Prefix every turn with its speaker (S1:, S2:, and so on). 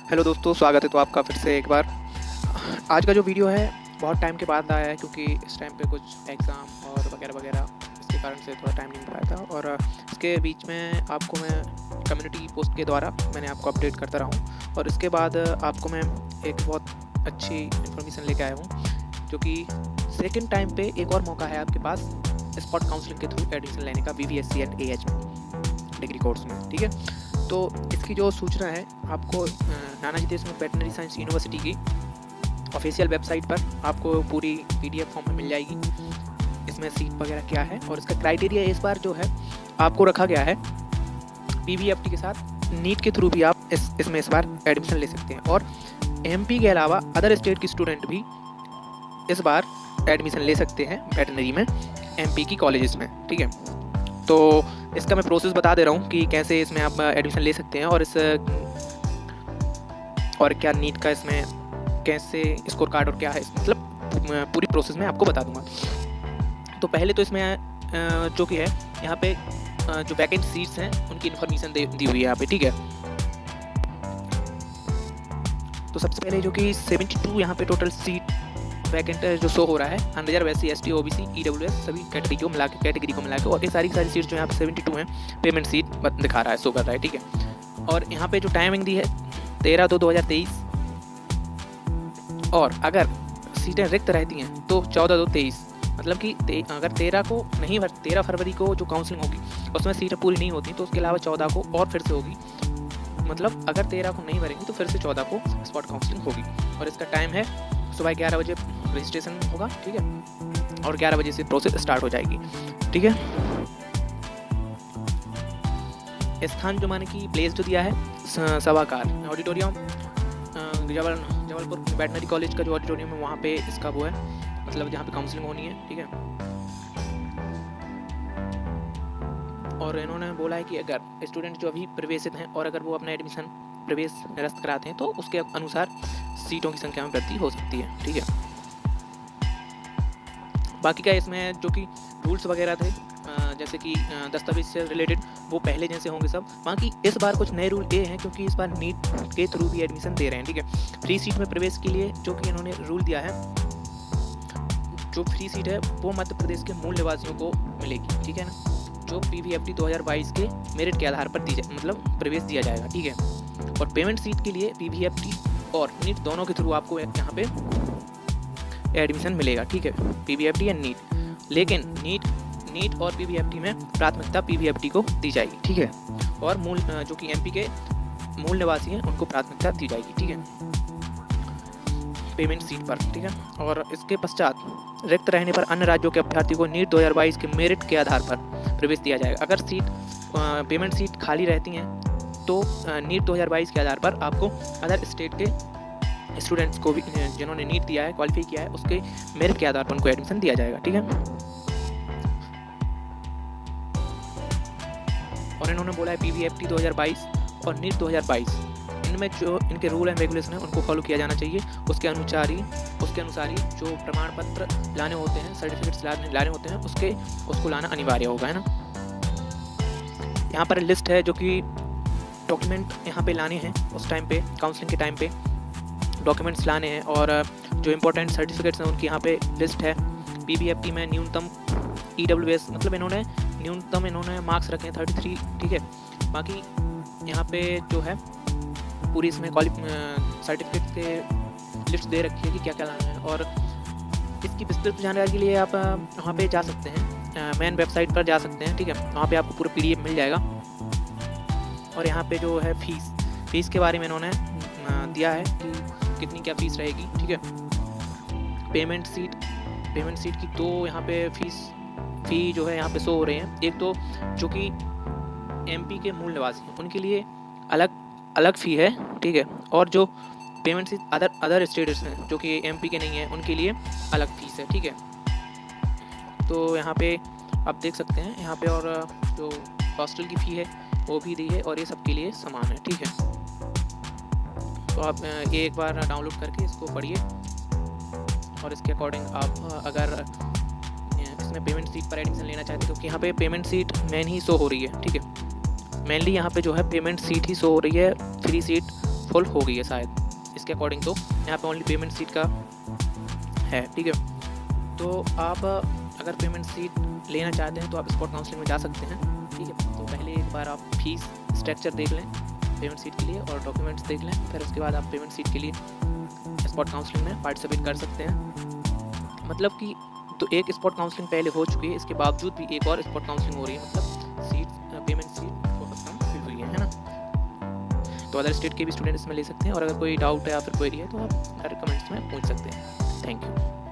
S1: Hello दोस्तों, स्वागत है तो आपका फिर से एक बार। आज का जो वीडियो है बहुत टाइम के बाद आया है, क्योंकि इस टाइम पे कुछ एग्ज़ाम और वगैरह वगैरह इसके कारण से थोड़ा टाइम नहीं मिल पाया था। और इसके बीच में आपको मैं कम्युनिटी पोस्ट के द्वारा मैंने आपको अपडेट करता रहा हूँ। और इसके बाद आपको मैं एक बहुत अच्छी इन्फॉर्मेशन लेके आया हूँ, जो कि सेकेंड टाइम पे एक और मौका है आपके पास स्पॉट काउंसलिंग के थ्रू एडमिशन लेने का VVSC एंड AH में डिग्री कोर्स में। ठीक है, तो इसकी जो सूचना है आपको Nanaji Deshmukh veterinary science university की ऑफिशियल वेबसाइट पर आपको पूरी PDF फॉर्म में मिल जाएगी। इसमें सीट वगैरह क्या है और इसका क्राइटेरिया इस बार जो है आपको रखा गया है PVFT के साथ नीट के थ्रू भी आप इसमें इस बार एडमिशन ले सकते हैं। और MP के अलावा अदर स्टेट की स्टूडेंट भी इस बार एडमिशन ले सकते हैं वेटनरी में MP की कॉलेजेस में। ठीक है, तो इसका मैं प्रोसेस बता दे रहा हूँ कि कैसे इसमें आप एडमिशन ले सकते हैं और क्या नीट का इसमें कैसे स्कोर कार्ड और क्या है, मतलब पूरी प्रोसेस में आपको बता दूंगा। तो पहले तो इसमें जो कि है यहाँ पे जो वैकेंट सीट्स हैं उनकी इन्फॉर्मेशन दी हुई है यहाँ पे। ठीक है, तो सबसे पहले जो कि 72 यहाँ पे टोटल सीट वैकेंट जो शो हो रहा है unreserved SC ST OBC EWS सभी कैटेगरी को मिला के, और ये सारी सीट्स जो यहाँ पे 72 हैं पेमेंट सीट दिखा रहा है, शो कर रहा है। ठीक है, और यहाँ पे जो टाइमिंग दी है 13/2/2023, और अगर सीटें रिक्त रहती हैं तो 14/2/23, मतलब कि अगर 13 फरवरी को जो काउंसलिंग होगी उसमें सीटें पूरी नहीं होती तो उसके अलावा 14 को और फिर से होगी। मतलब अगर 13 को नहीं भरेंगी तो फिर से 14 को स्पॉट काउंसलिंग होगी। और इसका टाइम है सुबह 11 बजे रजिस्ट्रेशन होगा। ठीक है, और 11 बजे से प्रोसेस स्टार्ट हो जाएगी। ठीक है, स्थान जो माने कि प्लेस जो दिया है सभागार ऑडिटोरियम, जबलपुर वेटनरी कॉलेज का जो ऑडिटोरियम है वहाँ पे इसका वो है, मतलब जहाँ पे काउंसलिंग होनी है। ठीक है, और इन्होंने बोला है कि अगर स्टूडेंट जो अभी प्रवेशित हैं और अगर वो अपना एडमिशन प्रवेश निरस्त कराते हैं तो उसके अनुसार सीटों की संख्या में वृद्धि हो सकती है। ठीक है, बाकी का इसमें जो कि रूल्स वगैरह थे जैसे कि दस्तावेज से रिलेटेड वो पहले जैसे होंगे सब। बाकी इस बार कुछ नए रूल ये हैं क्योंकि इस बार नीट के थ्रू भी एडमिशन दे रहे हैं। ठीक है, फ्री सीट में प्रवेश के लिए जो कि इन्होंने रूल दिया है, जो फ्री सीट है वो मध्य प्रदेश के मूल निवासियों को मिलेगी। ठीक है ना, जो PVFT 2022 के मेरिट के आधार पर मतलब प्रवेश दिया जाएगा। ठीक है, और पेमेंट सीट के लिए PVFT और नीट दोनों के थ्रू आपको यहाँ पे एडमिशन मिलेगा। ठीक है, PVFT एंड नीट, लेकिन नीट और PVFT में प्राथमिकता PVFT को दी जाएगी। ठीक है, और मूल जो कि MP के मूल निवासी हैं उनको प्राथमिकता दी जाएगी। ठीक है, पेमेंट सीट पर। ठीक है, और इसके पश्चात रिक्त रहने पर अन्य राज्यों के अभ्यर्थी को नीट 2022 के मेरिट के आधार पर प्रवेश दिया जाएगा। अगर पेमेंट सीट खाली रहती हैं तो नीट 2022 के आधार पर आपको अदर स्टेट के स्टूडेंट्स को भी जिन्होंने नीट दिया है, क्वालिफाई किया है, उसके मेरिट के आधार पर उनको एडमिशन दिया जाएगा। ठीक है, और इन्होंने बोला है PVFT 2022 और नीट 2022 इनमें जो इनके रूल एंड रेगुलेशन है उनको फॉलो किया जाना चाहिए। उसके अनुसार ही जो प्रमाण पत्र लाने होते हैं, सर्टिफिकेट्स लाने होते हैं, उसको लाना अनिवार्य होगा, है ना। यहाँ पर लिस्ट है जो कि डॉक्यूमेंट यहाँ पे लाने हैं उस टाइम पे, काउंसलिंग के टाइम पे डॉक्यूमेंट्स लाने हैं, और जो इम्पोर्टेंट सर्टिफिकेट्स हैं उनकी यहाँ पे लिस्ट है। PVFT में न्यूनतम EWS, मतलब इन्होंने मार्क्स रखे हैं 33। ठीक है, बाकी यहाँ पे जो है पूरी इसमें सर्टिफिकेट के लिस्ट दे रखी है कि क्या क्या लाना है, और इसकी विस्तृत जानकारी के लिए आप वहाँ पे जा सकते हैं, मेन वेबसाइट पर जा सकते हैं। ठीक है, वहाँ पे आपको पूरा PDF मिल जाएगा। और यहाँ पे जो है फीस के बारे में इन्होंने दिया है कि कितनी क्या फीस रहेगी। ठीक है, पेमेंट सीट की तो यहाँ पे फ़ी जो है यहाँ पे शो हो रहे हैं। एक तो जो कि MP के मूल निवासी हैं उनके लिए अलग फ़ी है। ठीक है, और जो पेमेंट सीट अदर स्टेट्स हैं जो कि MP के नहीं हैं उनके लिए अलग फीस है। ठीक है, तो यहाँ पे आप देख सकते हैं यहाँ पे, और जो हॉस्टल की फ़ी है वो भी दी है, और ये सबके लिए समान है। ठीक है, तो आप ये एक बार डाउनलोड करके इसको पढ़िए, और इसके अकॉर्डिंग आप अगर इसमें पेमेंट सीट पर एडमिशन लेना चाहते हैं, क्योंकि यहाँ पे पेमेंट सीट मेन ही शो हो रही है। ठीक है, मेनली यहाँ पे जो है पेमेंट सीट ही शो हो रही है, फ्री सीट फुल हो गई है शायद इसके अकॉर्डिंग। तो यहाँ पे ओनली पेमेंट सीट का है, ठीक है। तो आप अगर पेमेंट सीट लेना चाहते हैं तो आप स्पॉट काउंसलिंग में जा सकते हैं, ठीक है। तो पहले एक बार आप फीस स्ट्रक्चर देख लें पेमेंट सीट के लिए और डॉक्यूमेंट्स देख लें, फिर उसके बाद आप पेमेंट सीट के लिए स्पॉट काउंसलिंग में पार्टिसिपेट कर सकते हैं। मतलब कि तो एक स्पॉट काउंसलिंग पहले हो चुकी है, इसके बावजूद भी एक और स्पॉट काउंसलिंग हो रही है, मतलब सीट पेमेंट सीट फिल हुई है ना। तो अदर स्टेट के भी स्टूडेंट इसमें ले सकते हैं, और अगर कोई डाउट है या फिर क्वेरी है तो आप कमेंट्स में पूछ सकते हैं। Thank you.